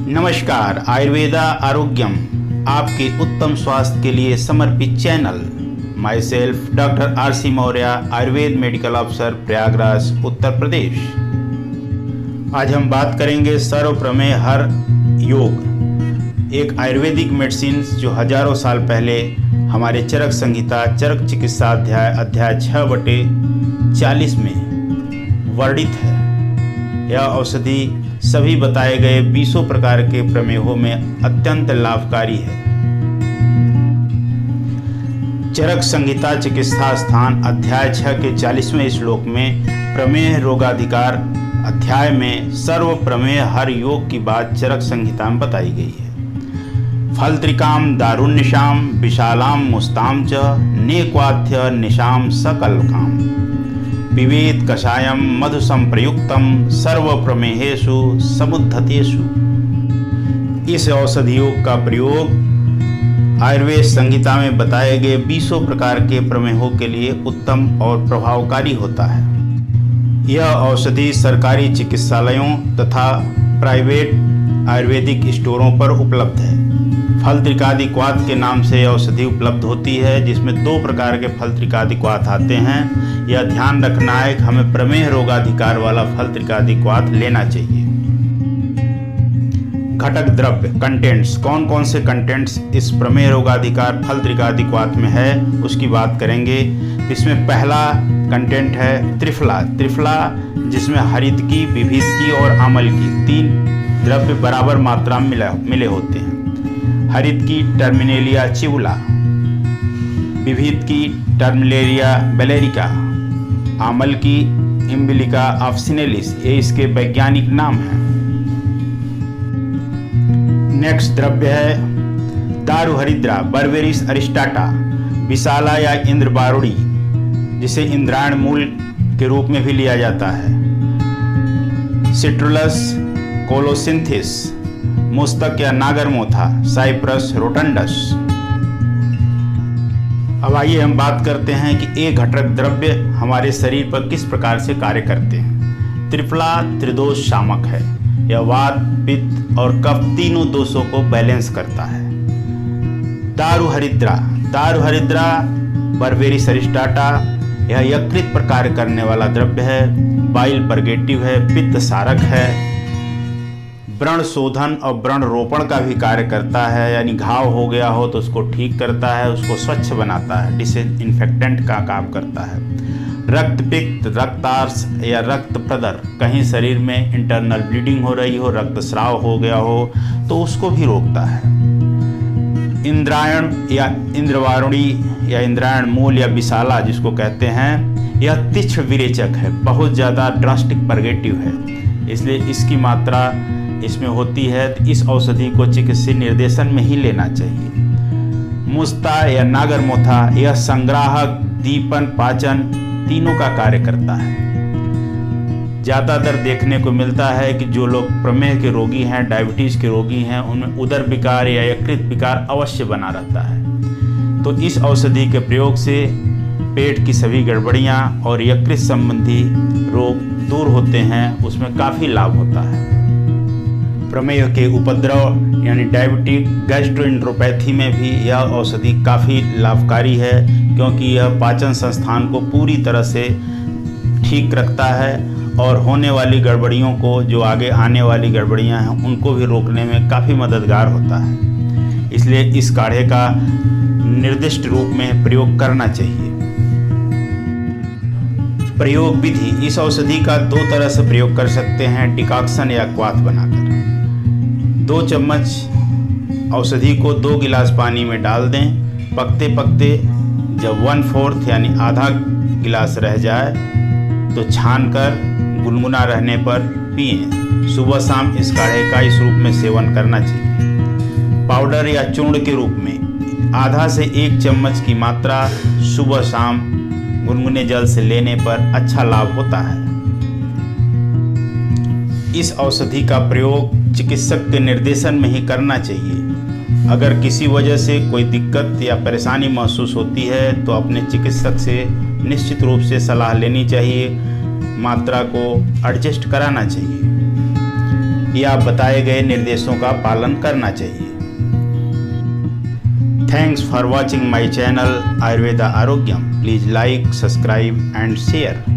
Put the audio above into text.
नमस्कार, आयुर्वेदा आरोग्यम आपके उत्तम स्वास्थ्य के लिए समर्पित चैनल। Myself doctor RC Maurya, Ayurveda medical officer, Prayagraj, Uttar Pradesh. आज हम बात करेंगे सर्वप्रमेय हर योग, एक आयुर्वेदिक मेडिसिन जो हजारों साल पहले हमारे चरक संहिता चरक चिकित्सा अध्याय 6/40 में वर्णित है। यह औषधि सभी बताए गए 20 प्रकार के प्रमेहों में अत्यंत लाभकारी है। चरक संहिता चिकित्सा स्थान अध्याय 6 के 40वें श्लोक में प्रमेह रोगाधिकार अध्याय में सर्व प्रमेय हर योग की बात चरक संहिता में बताई गई है। फलत्रिकाम दारुण्यशाम विशालाम मुस्ताम च नेक्वाथ्य निशाम सकलकाम पिबेत कषायम मधु संप्रयुक्तम सर्व प्रमेहेषु समुद्धतेषु। इस औषधि योग का प्रयोग आयुर्वेद संहिता में बताए गए 20 प्रकार के प्रमेहों के लिए उत्तम और प्रभावकारी होता है। यह औषधि सरकारी चिकित्सालयों तथा प्राइवेट आयुर्वेदिक स्टोरों पर उपलब्ध है। फलत्रिकादिक्वाथ के नाम से औषधि उपलब्ध होती है, जिसमें 2 प्रकार के फलत्रिकादिक्वाथ आते हैं। यह ध्यान रखना है कि हमें प्रमेह रोगाधिकार वाला फलत्रिकादिक्वाथ लेना चाहिए। घटक द्रव्य कंटेंट्स, कौन कौन से कंटेंट्स इस प्रमेह रोगाधिकार फलत्रिकादिक्वाथ में है उसकी बात करेंगे। इसमें पहला कंटेंट है त्रिफला। त्रिफला जिसमें हरितकी, विभिदकी और आमल की 3 द्रव्य बराबर मात्रा में मिले होते हैं। हरितकी टर्मिनेलिया चिवुला, विभिदकी टर्मिनेलिया बेलेरिका, आमल की इम्बिलिका ऑफिसिनेलिस, ये इसके वैज्ञानिक नाम हैं। नेक्स्ट द्रव्य है दारुहरिद्रा, बर्बेरिस अरिस्टाटा, विशाला या इंद्रबारुड़ी, जिसे इंद्रायण मूल के रूप में भी लिया जाता है। सिट्रुलस कोलोसिंथिस, मुस्तक या नागरमोथा, साइप्रस रोटंडस। अब आइए हम बात करते हैं कि ये घटक द्रव्य हमारे शरीर पर किस प्रकार से कार्य करते हैं। त्रिफला त्रिदोष शामक है। यह वात, पित्त और कफ तीनों दोषों को बैलेंस करता है। दारुहरिद्रा, दारुहरिद्रा बर्बेरिस अरिस्टाटा, यह यकृत पर कार्य करने वाला द्रव्य है। बाइल परगेटिव है, पित्त सारक है, व्रण शोधन और व्रण रोपण का भी कार्य करता है। यानी घाव हो गया हो तो उसको ठीक करता है, उसको स्वच्छ बनाता है, डिसइंफेक्टेंट का काम करता है। रक्त पित्त, रक्तार्स या रक्त प्रदर, कहीं शरीर में इंटरनल ब्लीडिंग हो रही हो, रक्तस्राव हो गया हो तो उसको भी रोकता है। इंद्रायण या इंद्रवारुणी या इंद्रायण मूल या विशाला जिसको कहते हैं, यह तीक्ष्ण विरेचक है, बहुत ज़्यादा ड्रास्टिक परगेटिव है, इसलिए इसकी मात्रा इसमें होती है। तो इस औषधि को चिकित्सीय निर्देशन में ही लेना चाहिए। मुस्ता या नागरमोथा, यह संग्राहक, दीपन, पाचन तीनों का कार्य करता है। ज़्यादातर देखने को मिलता है कि जो लोग प्रमेह के रोगी हैं, डायबिटीज़ के रोगी हैं, उनमें उदर विकार या यकृत विकार अवश्य बना रहता है। तो इस औषधि के प्रयोग से पेट की सभी गड़बड़ियाँ और यकृत संबंधी रोग दूर होते हैं, उसमें काफ़ी लाभ होता है। प्रमेह के उपद्रव यानी डायबिटिक गैस्ट्रोएंटेरोपैथी में भी यह औषधि काफ़ी लाभकारी है, क्योंकि यह पाचन संस्थान को पूरी तरह से ठीक रखता है और होने वाली गड़बड़ियों को, जो आगे आने वाली गड़बड़ियां हैं, उनको भी रोकने में काफ़ी मददगार होता है। इसलिए इस काढ़े का निर्दिष्ट रूप में प्रयोग करना चाहिए। प्रयोग विधि, इस औषधि का 2 तरह से प्रयोग कर सकते हैं, डिकॉक्शन या क्वाथ बनाकर। 2 चम्मच औषधि को 2 गिलास पानी में डाल दें। पकते पकते जब 1/4 यानी आधा गिलास रह जाए तो छानकर गुनगुना रहने पर पिएं। सुबह शाम इस काढ़े का इस रूप में सेवन करना चाहिए। पाउडर या चूर्ण के रूप में आधा से 1 चम्मच की मात्रा सुबह शाम गुनगुने जल से लेने पर अच्छा लाभ होता है। इस औषधि का प्रयोग चिकित्सक के निर्देशन में ही करना चाहिए। अगर किसी वजह से कोई दिक्कत या परेशानी महसूस होती है तो अपने चिकित्सक से निश्चित रूप से सलाह लेनी चाहिए, मात्रा को एडजस्ट कराना चाहिए। या बताए गए निर्देशों का पालन करना चाहिए। Thanks for watching my channel Ayurveda Arogyam. Please like, subscribe and share.